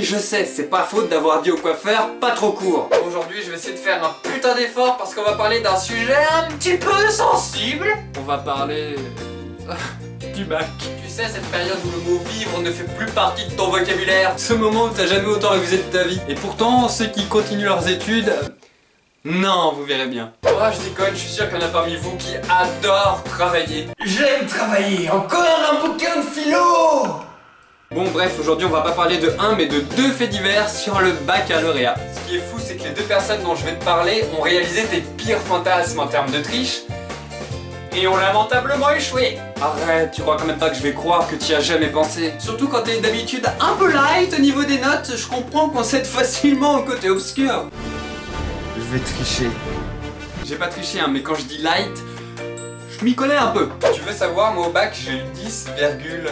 je sais, c'est pas faute d'avoir dit au coiffeur pas trop court. Aujourd'hui, je vais essayer de faire un putain d'effort parce qu'on va parler d'un sujet un petit peu sensible. On va parler du bac. Tu sais, cette période où le mot vivre ne fait plus partie de ton vocabulaire. Ce moment où t'as jamais autant révisé de ta vie. Et pourtant, ceux qui continuent leurs études... Non, vous verrez bien. Oh, je déconne, je suis sûr qu'il y en a parmi vous qui adorent travailler. J'aime travailler, encore un bouquin de philo. Bon bref, aujourd'hui on va pas parler de un mais de deux faits divers sur le baccalauréat. Ce qui est fou, c'est que les deux personnes dont je vais te parler ont réalisé tes pires fantasmes en termes de triche et ont lamentablement échoué. Arrête, tu crois quand même pas que je vais croire que tu y as jamais pensé? Surtout quand t'es d'habitude un peu light au niveau des notes, je comprends qu'on cède facilement au côté obscur. Je vais tricher. J'ai pas triché hein, mais quand je dis light, je m'y connais un peu. Tu veux savoir, moi au bac j'ai eu 10,02.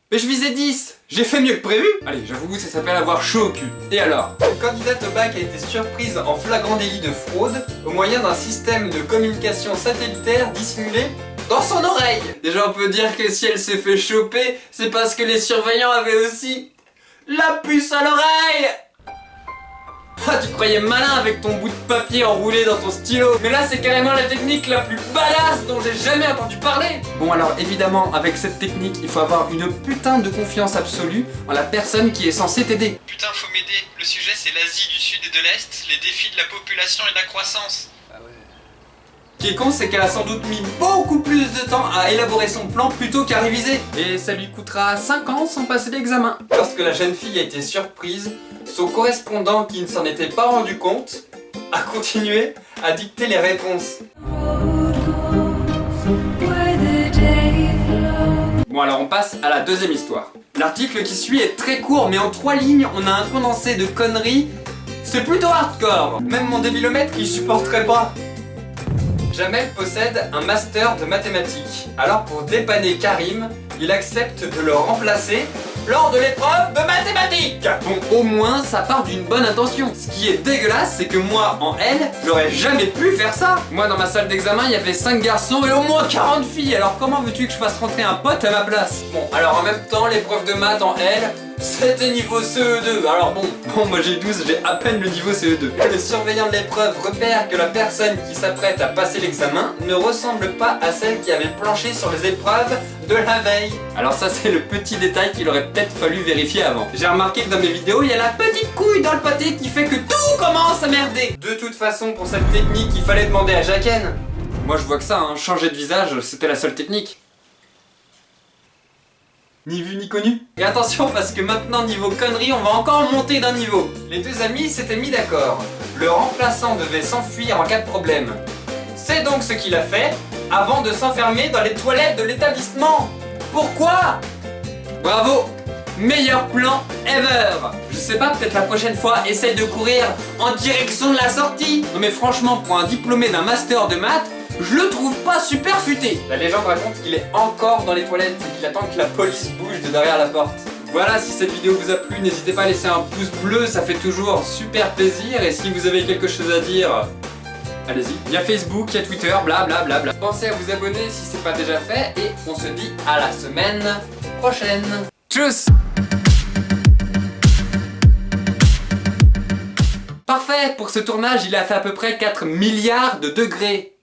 Mais je visais 10. J'ai fait mieux que prévu. Allez, j'avoue, ça s'appelle avoir chaud au cul. Et alors? Une candidate au bac a été surprise en flagrant délit de fraude au moyen d'un système de communication satellitaire dissimulé dans son oreille. Déjà on peut dire que si elle s'est fait choper, c'est parce que les surveillants avaient aussi la puce à l'oreille. Ah, tu croyais malin avec ton bout de papier enroulé dans ton stylo. Mais là c'est carrément la technique la plus badass dont j'ai jamais entendu parler. Bon alors évidemment avec cette technique il faut avoir une putain de confiance absolue en la personne qui est censée t'aider. Putain, faut m'aider. Le sujet c'est l'Asie du Sud et de l'Est, les défis de la population et de la croissance. Ce qui est con, c'est qu'elle a sans doute mis beaucoup plus de temps à élaborer son plan plutôt qu'à réviser. Et ça lui coûtera 5 ans sans passer l'examen. Lorsque la jeune fille a été surprise, son correspondant qui ne s'en était pas rendu compte a continué à dicter les réponses. Bon alors on passe à la deuxième histoire. L'article qui suit est très court mais en 3 lignes on a un condensé de conneries. C'est plutôt hardcore. Même mon débilomètre il supporterait pas. Jamel possède un master de mathématiques. Alors pour dépanner Karim, il accepte de le remplacer lors de l'épreuve de mathématiques. Bon, au moins ça part d'une bonne intention. Ce qui est dégueulasse, c'est que moi, en L, j'aurais jamais pu faire ça. Moi, dans ma salle d'examen, il y avait 5 garçons et au moins 40 filles. Alors comment veux-tu que je fasse rentrer un pote à ma place? Bon, alors en même temps, l'épreuve de maths en L, c'était niveau CE2, alors bon, moi j'ai 12, j'ai à peine le niveau CE2. Le surveillant de l'épreuve repère que la personne qui s'apprête à passer l'examen ne ressemble pas à celle qui avait planché sur les épreuves de la veille. Alors ça c'est le petit détail qu'il aurait peut-être fallu vérifier avant. J'ai remarqué que dans mes vidéos, il y a la petite couille dans le pâté qui fait que tout commence à merder. De toute façon, pour cette technique, il fallait demander à Jaquen. Moi je vois que ça, hein, changer de visage, c'était la seule technique. Ni vu ni connu. Et attention parce que maintenant niveau conneries on va encore monter d'un niveau. Les deux amis s'étaient mis d'accord. Le remplaçant devait s'enfuir en cas de problème. C'est donc ce qu'il a fait avant de s'enfermer dans les toilettes de l'établissement. Pourquoi? Bravo! Meilleur plan ever! Je sais pas, peut-être la prochaine fois essaye de courir en direction de la sortie. Non mais franchement pour un diplômé d'un master de maths, je le trouve pas super futé. La légende raconte qu'il est encore dans les toilettes et qu'il attend que la police bouge de derrière la porte. Voilà, si cette vidéo vous a plu, n'hésitez pas à laisser un pouce bleu, ça fait toujours super plaisir. Et si vous avez quelque chose à dire, allez-y. Il y a Facebook, il y a Twitter, blablabla. Pensez à vous abonner si c'est pas déjà fait et on se dit à la semaine prochaine. Tchuss! Parfait, pour ce tournage, il a fait à peu près 4 milliards de degrés.